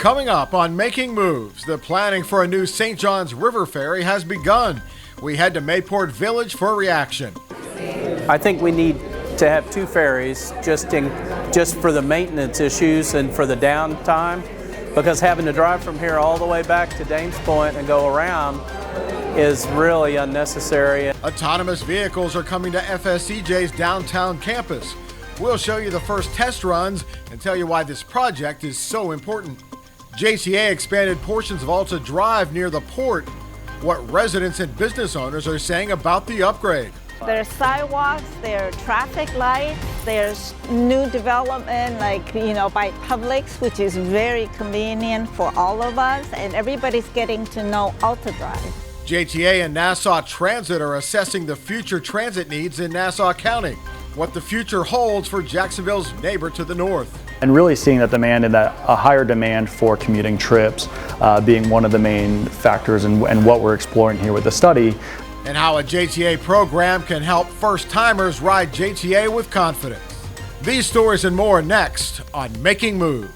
Coming up on Making Moves, the planning for a new St. Johns River ferry has begun. We head to Mayport Village for reaction. I think we need to have two ferries just for the maintenance issues and for the downtime, because having to drive from here all the way back to Dames Point and go around is really unnecessary. Autonomous vehicles are coming to FSCJ's downtown campus. We'll show you the first test runs and tell you why this project is so important. JTA expanded portions of Alta Drive near the port. What residents and business owners are saying about the upgrade. There's sidewalks, there are traffic lights, there's new development by Publix, which is very convenient for all of us, and everybody's getting to know Alta Drive. JTA and Nassau Transit are assessing the future transit needs in Nassau County, what the future holds for Jacksonville's neighbor to the north. And really seeing that demand and that a higher demand for commuting trips being one of the main factors and what we're exploring here with the study. And how a JTA program can help first-timers ride JTA with confidence. These stories and more next on Making Moves.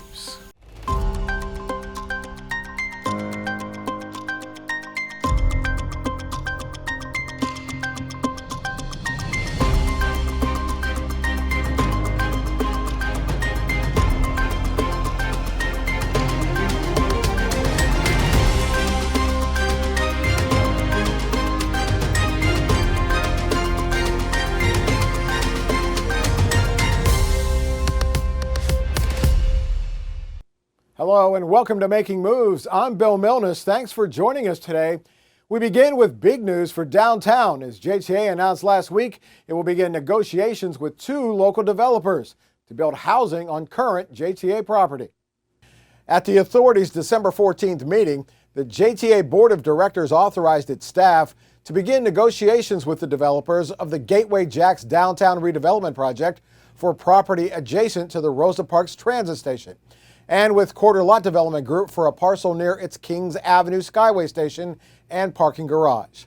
Hello and welcome to Making Moves. I'm Bill Milnes. Thanks for joining us today. We begin with big news for downtown. As JTA announced last week, it will begin negotiations with two local developers to build housing on current JTA property. At the authority's December 14th meeting, the JTA Board of Directors authorized its staff to begin negotiations with the developers of the Gateway Jacks downtown redevelopment project for property adjacent to the Rosa Parks transit station, and with Quarter Lot Development Group for a parcel near its Kings Avenue Skyway Station and parking garage.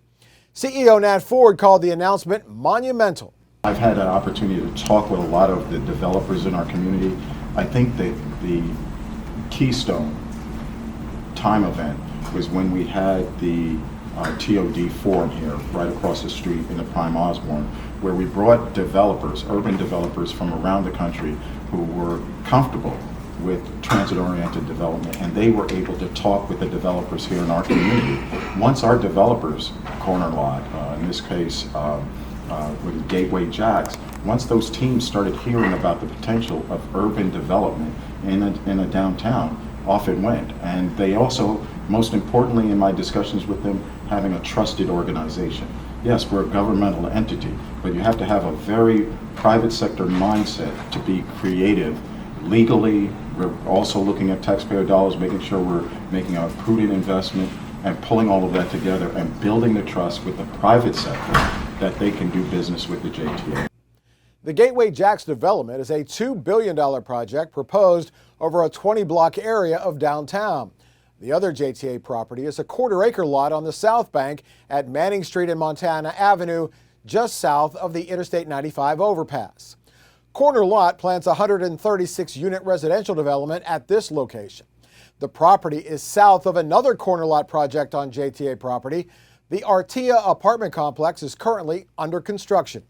CEO Nat Ford called the announcement monumental. I've had an opportunity to talk with a lot of the developers in our community. I think that the keystone time event was when we had the TOD forum here right across the street in the Prime Osborne, where we brought developers, urban developers from around the country who were comfortable with transit-oriented development, and they were able to talk with the developers here in our community. Once our developers, Corner Lot, in this case with Gateway Jacks, once those teams started hearing about the potential of urban development in a downtown, off it went. And they also, most importantly in my discussions with them, having a trusted organization. Yes, we're a governmental entity, but you have to have a very private sector mindset to be creative legally. We're also looking at taxpayer dollars, making sure we're making a prudent investment and pulling all of that together and building the trust with the private sector that they can do business with the JTA. The Gateway Jacks development is a $2 billion project proposed over a 20-block area of downtown. The other JTA property is a quarter-acre lot on the South Bank at Manning Street and Montana Avenue, just south of the Interstate 95 overpass. Corner Lot plans a 136-unit residential development at this location. The property is south of another Corner Lot project on JTA property. The Artia apartment complex is currently under construction.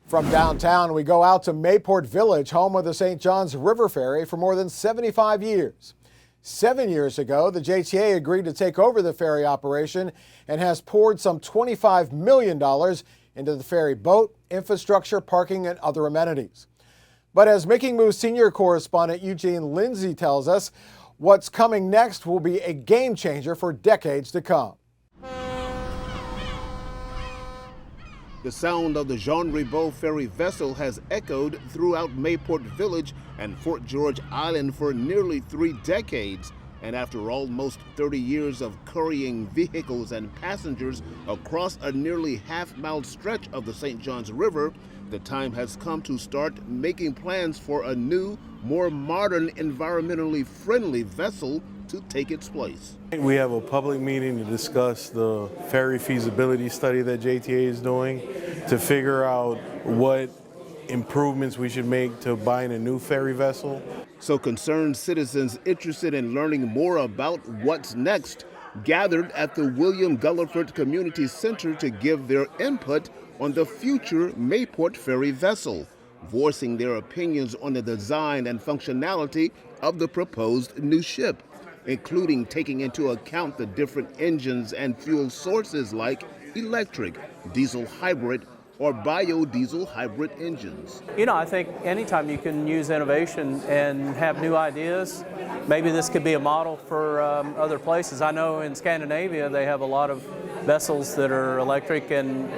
From downtown, we go out to Mayport Village, home of the St. Johns River Ferry for more than 75 years. 7 years ago, the JTA agreed to take over the ferry operation and has poured some $25 million into the ferry boat, infrastructure, parking, and other amenities. But as Making Moves senior correspondent Eugene Lindsay tells us, what's coming next will be a game changer for decades to come. The sound of the Jean Ribault ferry vessel has echoed throughout Mayport Village and Fort George Island for nearly 3 decades. And after almost 30 years of currying vehicles and passengers across a nearly half-mile stretch of the St. Johns River, the time has come to start making plans for a new, more modern, environmentally friendly vessel to take its place. We have a public meeting to discuss the ferry feasibility study that JTA is doing to figure out what improvements we should make to buying a new ferry vessel. So concerned citizens interested in learning more about what's next gathered at the William Gulliford Community Center to give their input on the future Mayport ferry vessel, voicing their opinions on the design and functionality of the proposed new ship, including taking into account the different engines and fuel sources like electric, diesel hybrid, or biodiesel hybrid engines. You know, I think anytime you can use innovation and have new ideas, maybe this could be a model for other places. I know in Scandinavia they have a lot of vessels that are electric, and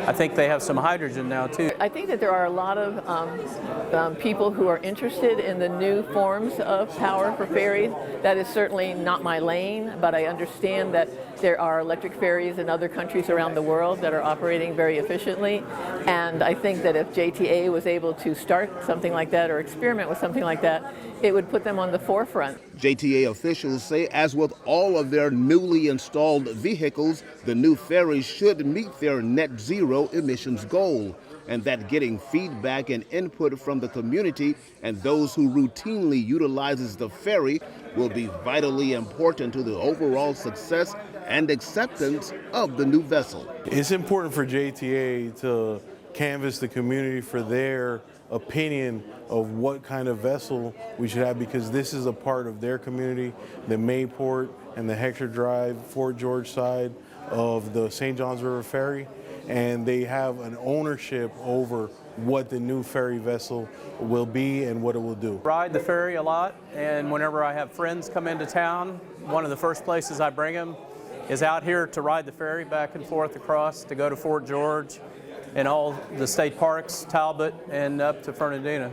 I think they have some hydrogen now too. I think that there are a lot of people who are interested in the new forms of power for ferries. That is certainly not my lane, but I understand that there are electric ferries in other countries around the world that are operating very efficiently. And I think that if JTA was able to start something like that or experiment with something like that, it would put them on the forefront. JTA officials say, as with all of their newly installed vehicles, the new ferries should meet their net zero emissions goal, and that getting feedback and input from the community and those who routinely utilizes the ferry will be vitally important to the overall success and acceptance of the new vessel. It's important for JTA to canvass the community for their opinion of what kind of vessel we should have, because this is a part of their community, the Mayport and the Hector Drive, Fort George side of the St. Johns River Ferry, and they have an ownership over what the new ferry vessel will be and what it will do. Ride the ferry a lot, and whenever I have friends come into town, one of the first places I bring them is out here to ride the ferry back and forth across to go to Fort George and all the state parks, Talbot, and up to Fernandina.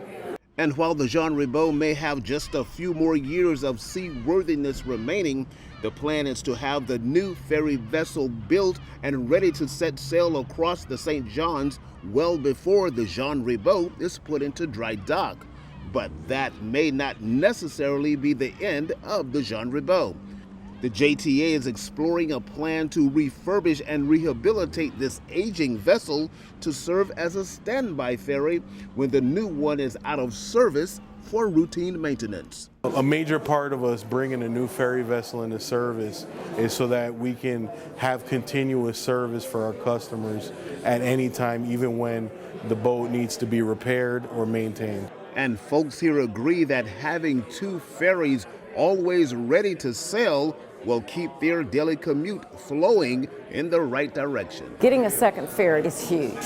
And while the Jean Ribault may have just a few more years of seaworthiness remaining, the plan is to have the new ferry vessel built and ready to set sail across the St. Johns well before the Jean Ribault is put into dry dock. But that may not necessarily be the end of the Jean Ribault. The JTA is exploring a plan to refurbish and rehabilitate this aging vessel to serve as a standby ferry when the new one is out of service for routine maintenance. A major part of us bringing a new ferry vessel into service is so that we can have continuous service for our customers at any time, even when the boat needs to be repaired or maintained. And folks here agree that having two ferries always ready to sail will keep their daily commute flowing in the right direction. Getting a second ferry is huge.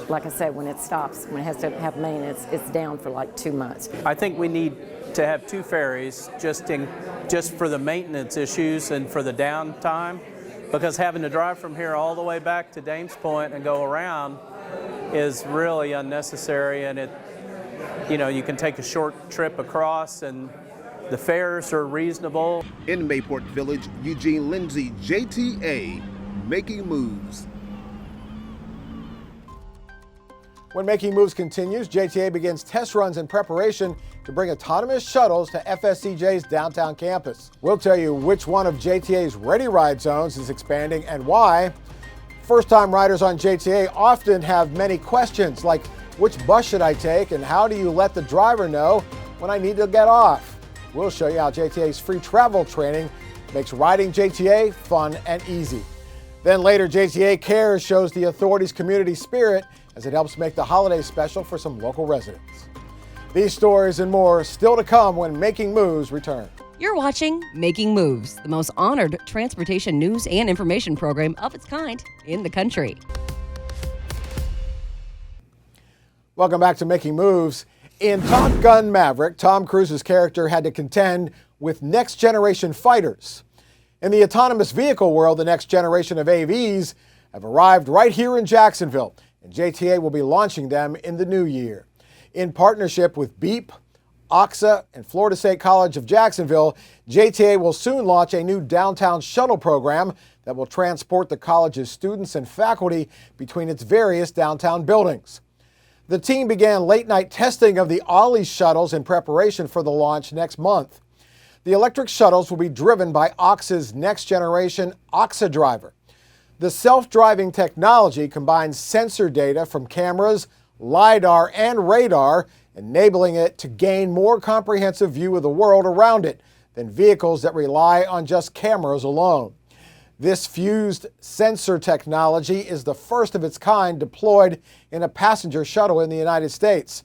Like I said, when it stops, when it has to have maintenance, it's down for like 2 months. I think we need to have two ferries just for the maintenance issues and for the downtime, because having to drive from here all the way back to Dames Point and go around is really unnecessary, and you can take a short trip across and the fares are reasonable. In Mayport Village, Eugene Lindsay, JTA, making moves. When Making Moves continues, JTA begins test runs in preparation to bring autonomous shuttles to FSCJ's downtown campus. We'll tell you which one of JTA's Ready Ride zones is expanding and why. First-time riders on JTA often have many questions, like which bus should I take and how do you let the driver know when I need to get off? We'll show you how JTA's free travel training makes riding JTA fun and easy. Then later, JTA Cares shows the authority's community spirit as it helps make the holiday special for some local residents. These stories and more still to come when Making Moves return. You're watching Making Moves, the most honored transportation news and information program of its kind in the country. Welcome back to Making Moves. In Top Gun Maverick, Tom Cruise's character had to contend with next-generation fighters. In the autonomous vehicle world, the next generation of AVs have arrived right here in Jacksonville, and JTA will be launching them in the new year. In partnership with Beep, OXA, and Florida State College of Jacksonville, JTA will soon launch a new downtown shuttle program that will transport the college's students and faculty between its various downtown buildings. The team began late-night testing of the Ollie shuttles in preparation for the launch next month. The electric shuttles will be driven by OXA's next-generation OXA driver. The self-driving technology combines sensor data from cameras, LiDAR, and radar, enabling it to gain more comprehensive view of the world around it than vehicles that rely on just cameras alone. This fused sensor technology is the first of its kind deployed in a passenger shuttle in the United States.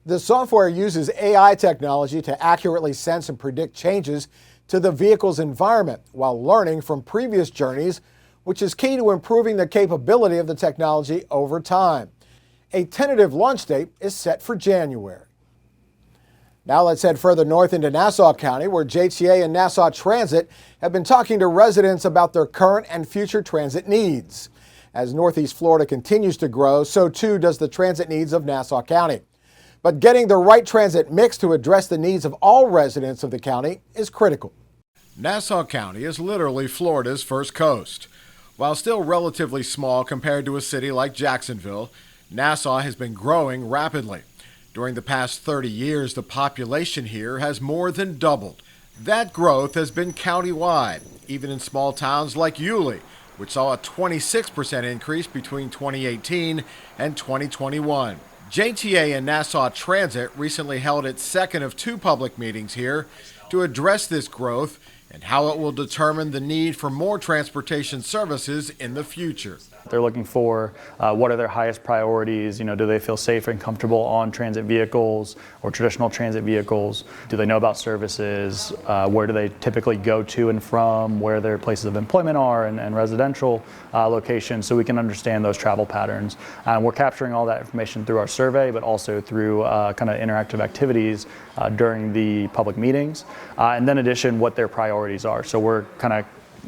The software uses AI technology to accurately sense and predict changes to the vehicle's environment while learning from previous journeys, which is key to improving the capability of the technology over time. A tentative launch date is set for January. Now let's head further north into Nassau County, where JTA and Nassau Transit have been talking to residents about their current and future transit needs. As Northeast Florida continues to grow, so too does the transit needs of Nassau County. But getting the right transit mix to address the needs of all residents of the county is critical. Nassau County is literally Florida's first coast. While still relatively small compared to a city like Jacksonville, Nassau has been growing rapidly. During the past 30 years, the population here has more than doubled. That growth has been countywide, even in small towns like Yulee, which saw a 26% increase between 2018 and 2021. JTA and Nassau Transit recently held its second of two public meetings here to address this growth and how it will determine the need for more transportation services in the future. They're looking for what are their highest priorities. Do they feel safe and comfortable on transit vehicles or traditional transit vehicles? Do they know about services? Where do they typically go to and from? Where their places of employment are and residential locations, so we can understand those travel patterns. We're capturing all that information through our survey, but also through kind of interactive activities during the public meetings. And then in addition, what their priorities are. So we're kind of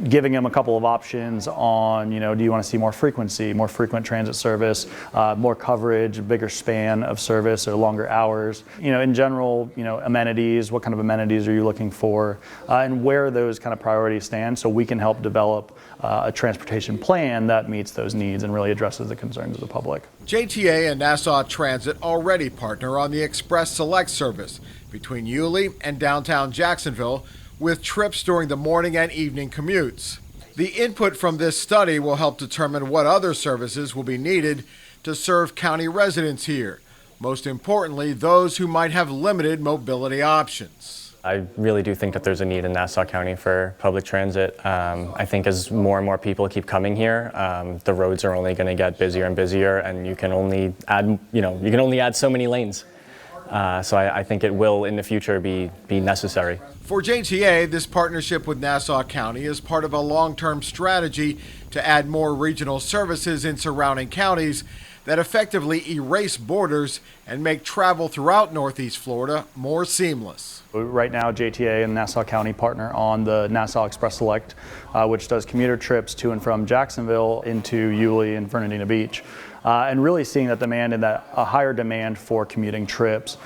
giving them a couple of options on, do you want to see more frequency, more frequent transit service, more coverage, a bigger span of service or longer hours. In general, amenities, what kind of amenities are you looking for, and where those kind of priorities stand, so we can help develop a transportation plan that meets those needs and really addresses the concerns of the public. JTA and Nassau Transit already partner on the Express Select service between Yulee and downtown Jacksonville, with trips during the morning and evening commutes. The input from this study will help determine what other services will be needed to serve county residents here. Most importantly, those who might have limited mobility options. I really do think that there's a need in Nassau County for public transit. I think as more and more people keep coming here, the roads are only going to get busier and busier, and you can only add so many lanes. So I think it will in the future be necessary. For JTA, this partnership with Nassau County is part of a long-term strategy to add more regional services in surrounding counties that effectively erase borders and make travel throughout Northeast Florida more seamless. Right now, JTA and Nassau County partner on the Nassau Express Select, which does commuter trips to and from Jacksonville into Yulee and Fernandina Beach. And really seeing that demand and that a higher demand for commuting trips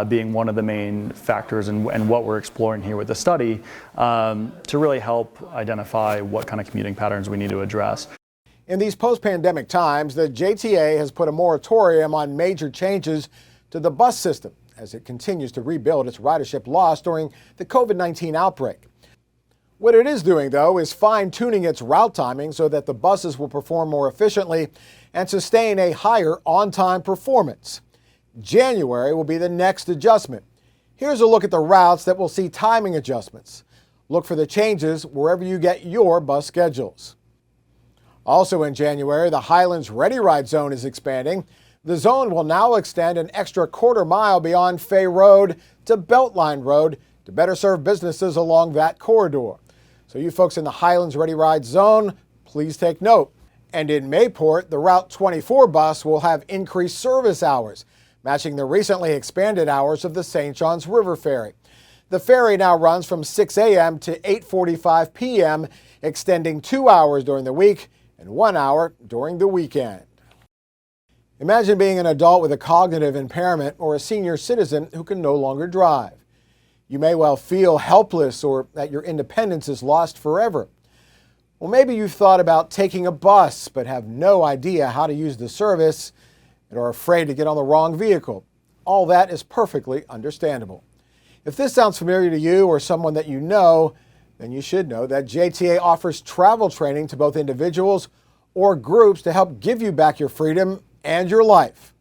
being one of the main factors and what we're exploring here with the study to really help identify what kind of commuting patterns we need to address. In these post-pandemic times, the JTA has put a moratorium on major changes to the bus system as it continues to rebuild its ridership loss during the COVID-19 outbreak. What it is doing, though, is fine-tuning its route timing so that the buses will perform more efficiently and sustain a higher on-time performance. January will be the next adjustment. Here's a look at the routes that will see timing adjustments. Look for the changes wherever you get your bus schedules. Also in January, the Highlands Ready Ride Zone is expanding. The zone will now extend an extra quarter mile beyond Ferry Road to Beltline Road to better serve businesses along that corridor. So you folks in the Highlands Ready Ride Zone, please take note. And in Mayport, the Route 24 bus will have increased service hours, matching the recently expanded hours of the St. Johns River Ferry. The ferry now runs from 6 a.m. to 8:45 p.m., extending 2 hours during the week and 1 hour during the weekend. Imagine being an adult with a cognitive impairment or a senior citizen who can no longer drive. You may well feel helpless or that your independence is lost forever. Well, maybe you've thought about taking a bus but have no idea how to use the service and are afraid to get on the wrong vehicle. All that is perfectly understandable. If this sounds familiar to you or someone that you know, then you should know that JTA offers travel training to both individuals or groups to help give you back your freedom and your life.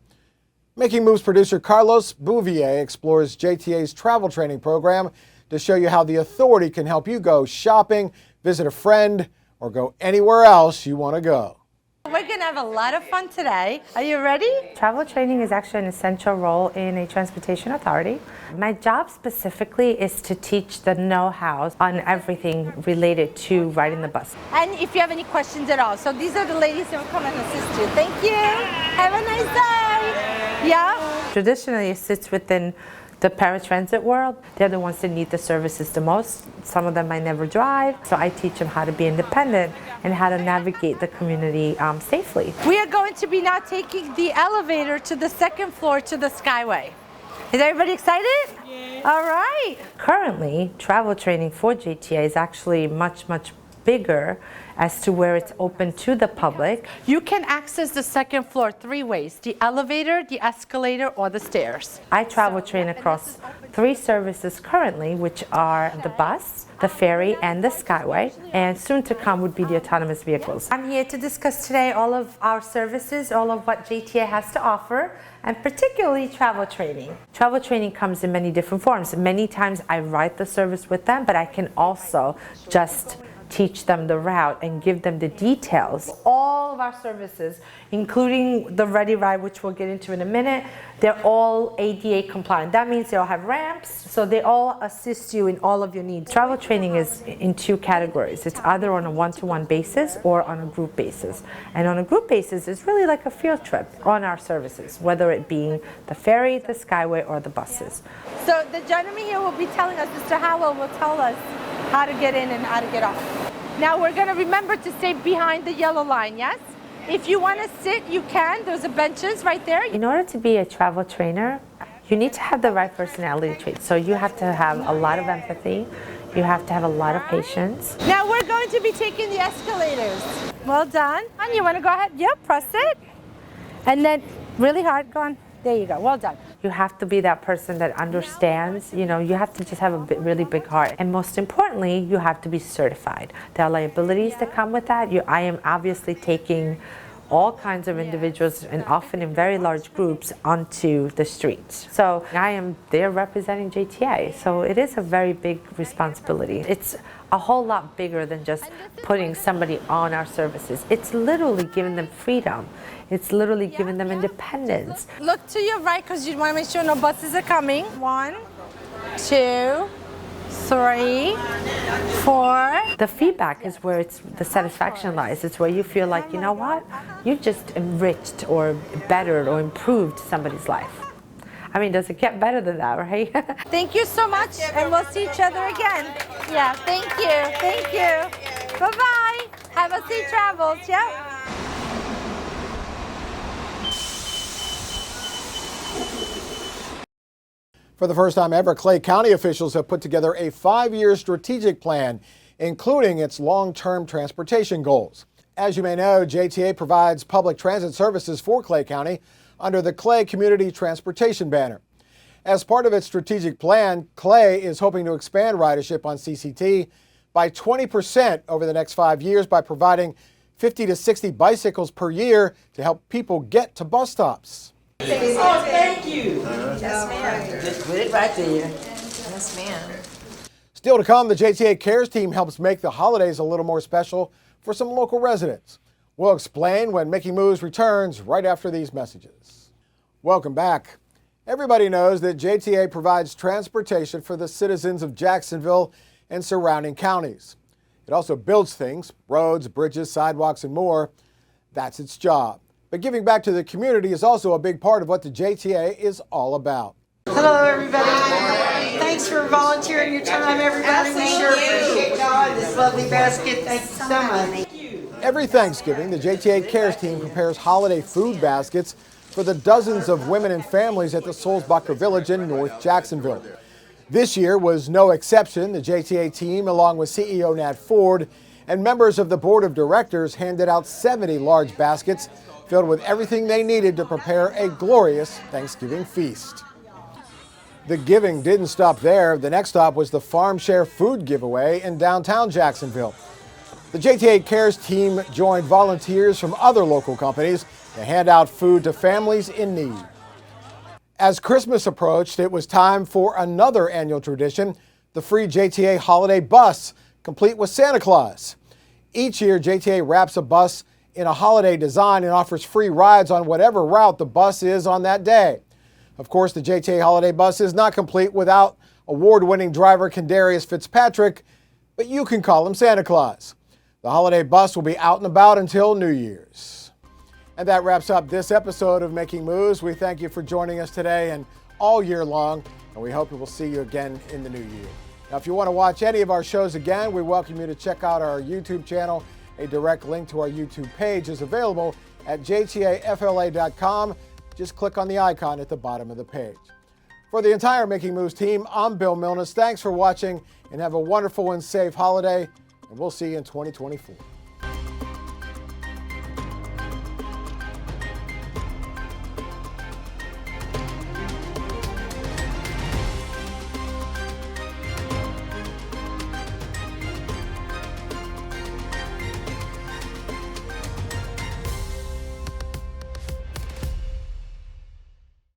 Making Moves producer Carlos Bouvier explores JTA's travel training program to show you how the authority can help you go shopping, visit a friend, or go anywhere else you want to go. We're going to have a lot of fun today. Are you ready? Travel training is actually an essential role in a transportation authority. My job specifically is to teach the know-how on everything related to riding the bus. And if you have any questions at all. So these are the ladies who will come and assist you. Thank you. Have a nice day. Yeah. Traditionally, it sits within the paratransit world. They're the ones that need the services the most. Some of them might never drive, so I teach them how to be independent and how to navigate the community safely. We are going to be now taking the elevator to the second floor to the Skyway. Is everybody excited? Yeah. All right. Currently, travel training for JTA is actually much bigger as to where it's open to the public. You can access the second floor 3 ways: the elevator, the escalator, or the stairs. I travel train across 3 services currently, which are the bus, the ferry, and the Skyway, and soon to come would be the autonomous vehicles. I'm here to discuss today all of our services, all of what JTA has to offer, and particularly travel training. Travel training comes in many different forms. Many times I write the service with them, but I can also just teach them the route and give them the details. All of our services, including the Ready Ride, which we'll get into in a minute, they're all ADA compliant. That means they all have ramps, so they all assist you in all of your needs. Travel training is in 2 categories. It's either on a one-to-one basis or on a group basis. And on a group basis, it's really like a field trip on our services, whether it being the ferry, the Skyway, or the buses. So the gentleman here will be telling us, Mr. Howell will tell us how to get in and how to get off. Now we're going to remember to stay behind the yellow line, yes? If you want to sit, you can. There's benches right there. In order to be a travel trainer, you need to have the right personality traits. So you have to have a lot of empathy. You have to have a lot of patience. Now we're going to be taking the escalators. Well done. And you want to go ahead? Yep, press it. And then really hard, go on. There you go, well done. You have to be that person that understands, you have to just have a really big heart. And most importantly, you have to be certified. There are liabilities that come with that. I am obviously taking all kinds of individuals, and often in very large groups, onto the streets. So I am there representing JTA, so it is a very big responsibility. It's a whole lot bigger than just putting somebody on our services. It's literally giving them freedom. It's literally giving them independence. Look to your right because you want to make sure no buses are coming. 1, 2, 3, 4. The feedback is where the satisfaction lies. It's where you feel like, you know what? You've just enriched or bettered or improved somebody's life. I mean, does it get better than that, right? Thank you so much, and we'll see each other again. Yeah, thank you, thank you. Bye-bye. Have a safe travels, yeah? For the first time ever, Clay County officials have put together a 5-year strategic plan, including its long-term transportation goals. As you may know, JTA provides public transit services for Clay County under the Clay Community Transportation banner. As part of its strategic plan, Clay is hoping to expand ridership on CCT by 20% over the next 5 years by providing 50 to 60 bicycles per year to help people get to bus stops. Oh, thank you. Yes, ma'am. Just put it right there. Yes, ma'am. Still to come, the JTA Cares team helps make the holidays a little more special for some local residents. We'll explain when Making Moves returns right after these messages. Welcome back. Everybody knows that JTA provides transportation for the citizens of Jacksonville and surrounding counties. It also builds things, roads, bridges, sidewalks, and more. That's its job. But giving back to the community is also a big part of what the JTA is all about. Hello, everybody. Thanks for volunteering your time, everybody. We sure appreciate y'all. This lovely basket. Thank you so much. Every Thanksgiving, the JTA Cares team prepares holiday food baskets for the dozens of women and families at the Sulzbacher Village in North Jacksonville. This year was no exception. The JTA team, along with CEO Nat Ford and members of the board of directors, handed out 70 large baskets filled with everything they needed to prepare a glorious Thanksgiving feast. The giving didn't stop there. The next stop was the Farm Share Food Giveaway in downtown Jacksonville. The JTA Cares team joined volunteers from other local companies to hand out food to families in need. As Christmas approached, it was time for another annual tradition, the free JTA holiday bus, complete with Santa Claus. Each year, JTA wraps a bus in a holiday design and offers free rides on whatever route the bus is on that day. Of course, the JTA holiday bus is not complete without award-winning driver Kendarius Fitzpatrick, but you can call him Santa Claus. The holiday bus will be out and about until New Year's. And that wraps up this episode of Making Moves. We thank you for joining us today and all year long, and we hope we will see you again in the new year. Now, if you want to watch any of our shows again, we welcome you to check out our YouTube channel. A direct link to our YouTube page is available at jtafla.com. Just click on the icon at the bottom of the page. For the entire Making Moves team, I'm Bill Milnes. Thanks for watching, and have a wonderful and safe holiday, and we'll see you in 2024.